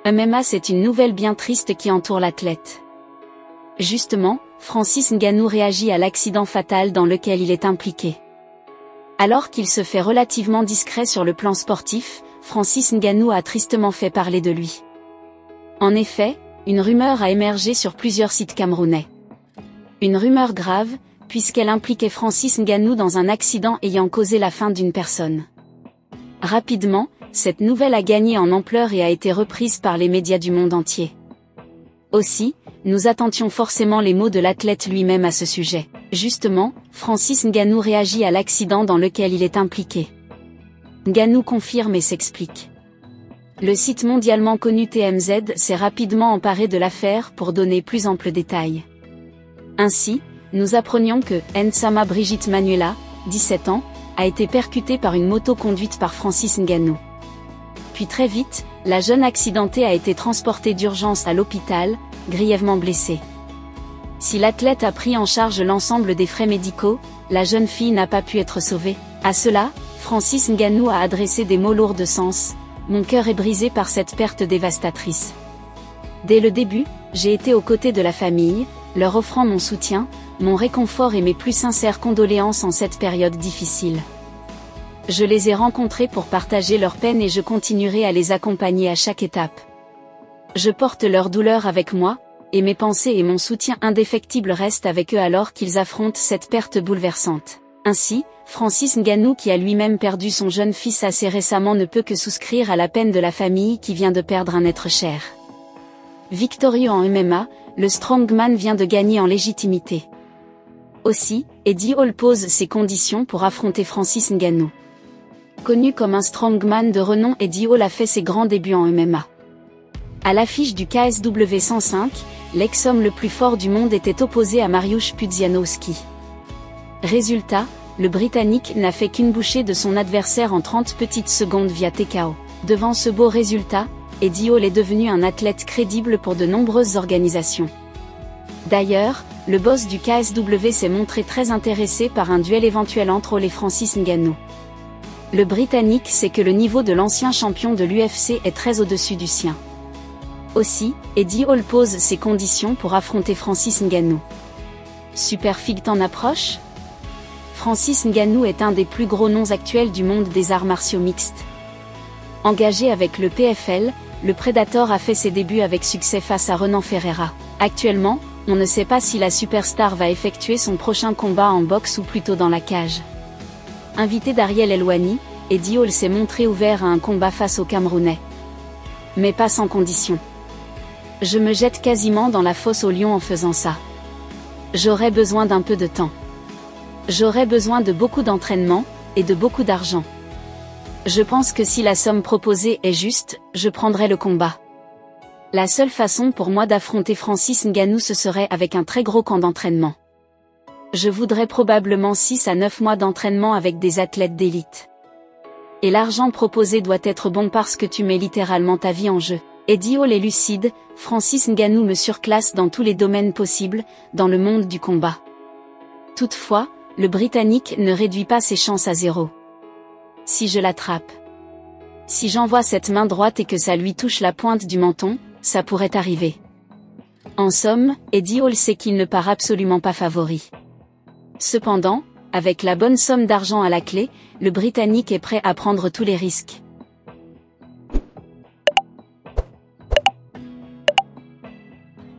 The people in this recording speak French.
MMA, c'est une nouvelle bien triste qui entoure l'athlète. Justement, Francis Ngannou réagit à l'accident fatal dans lequel il est impliqué. Alors qu'il se fait relativement discret sur le plan sportif, Francis Ngannou a tristement fait parler de lui. En effet, une rumeur a émergé sur plusieurs sites camerounais. Une rumeur grave, puisqu'elle impliquait Francis Ngannou dans un accident ayant causé la fin d'une personne. Rapidement, cette nouvelle a gagné en ampleur et a été reprise par les médias du monde entier. Aussi, nous attendions forcément les mots de l'athlète lui-même à ce sujet. Justement, Francis Ngannou réagit à l'accident dans lequel il est impliqué. Ngannou confirme et s'explique. Le site mondialement connu TMZ s'est rapidement emparé de l'affaire pour donner plus ample détails. Ainsi, nous apprenions que Nsama Brigitte Manuela, 17 ans, a été percutée par une moto conduite par Francis Ngannou. Puis très vite, la jeune accidentée a été transportée d'urgence à l'hôpital, grièvement blessée. Si l'athlète a pris en charge l'ensemble des frais médicaux, la jeune fille n'a pas pu être sauvée. À cela, Francis Ngannou a adressé des mots lourds de sens. « Mon cœur est brisé par cette perte dévastatrice. Dès le début, j'ai été aux côtés de la famille, leur offrant mon soutien, mon réconfort et mes plus sincères condoléances en cette période difficile. Je les ai rencontrés pour partager leur peine et je continuerai à les accompagner à chaque étape. Je porte leur douleur avec moi, et mes pensées et mon soutien indéfectible restent avec eux alors qu'ils affrontent cette perte bouleversante. » Ainsi, Francis Ngannou qui a lui-même perdu son jeune fils assez récemment ne peut que souscrire à la peine de la famille qui vient de perdre un être cher. Victorieux en MMA, le strongman vient de gagner en légitimité. Aussi, Eddie Hall pose ses conditions pour affronter Francis Ngannou. Connu comme un strongman de renom, Eddie Hall a fait ses grands débuts en MMA. À l'affiche du KSW 105, l'ex-homme le plus fort du monde était opposé à Mariusz Pudzianowski. Résultat, le Britannique n'a fait qu'une bouchée de son adversaire en 30 petites secondes via TKO. Devant ce beau résultat, Eddie Hall est devenu un athlète crédible pour de nombreuses organisations. D'ailleurs, le boss du KSW s'est montré très intéressé par un duel éventuel entre Hall et Francis Ngannou. Le Britannique sait que le niveau de l'ancien champion de l'UFC est très au-dessus du sien. Aussi, Eddie Hall pose ses conditions pour affronter Francis Ngannou. Super Fight en approche ? Francis Ngannou est un des plus gros noms actuels du monde des arts martiaux mixtes. Engagé avec le PFL, le Predator a fait ses débuts avec succès face à Renan Ferreira. Actuellement, on ne sait pas si la superstar va effectuer son prochain combat en boxe ou plutôt dans la cage. Invité d'Ariel Helwani, Eddie Hall s'est montré ouvert à un combat face aux Camerounais. Mais pas sans condition. Je me jette quasiment dans la fosse aux lions en faisant ça. J'aurais besoin d'un peu de temps. J'aurais besoin de beaucoup d'entraînement, et de beaucoup d'argent. Je pense que si la somme proposée est juste, je prendrai le combat. La seule façon pour moi d'affronter Francis Ngannou ce serait avec un très gros camp d'entraînement. Je voudrais probablement 6 à 9 mois d'entraînement avec des athlètes d'élite. Et l'argent proposé doit être bon parce que tu mets littéralement ta vie en jeu. Eddie Hall est lucide, Francis Ngannou me surclasse dans tous les domaines possibles, dans le monde du combat. Toutefois, le Britannique ne réduit pas ses chances à zéro. Si je l'attrape. Si j'envoie cette main droite et que ça lui touche la pointe du menton, ça pourrait arriver. En somme, Eddie Hall sait qu'il ne part absolument pas favori. Cependant, avec la bonne somme d'argent à la clé, le Britannique est prêt à prendre tous les risques.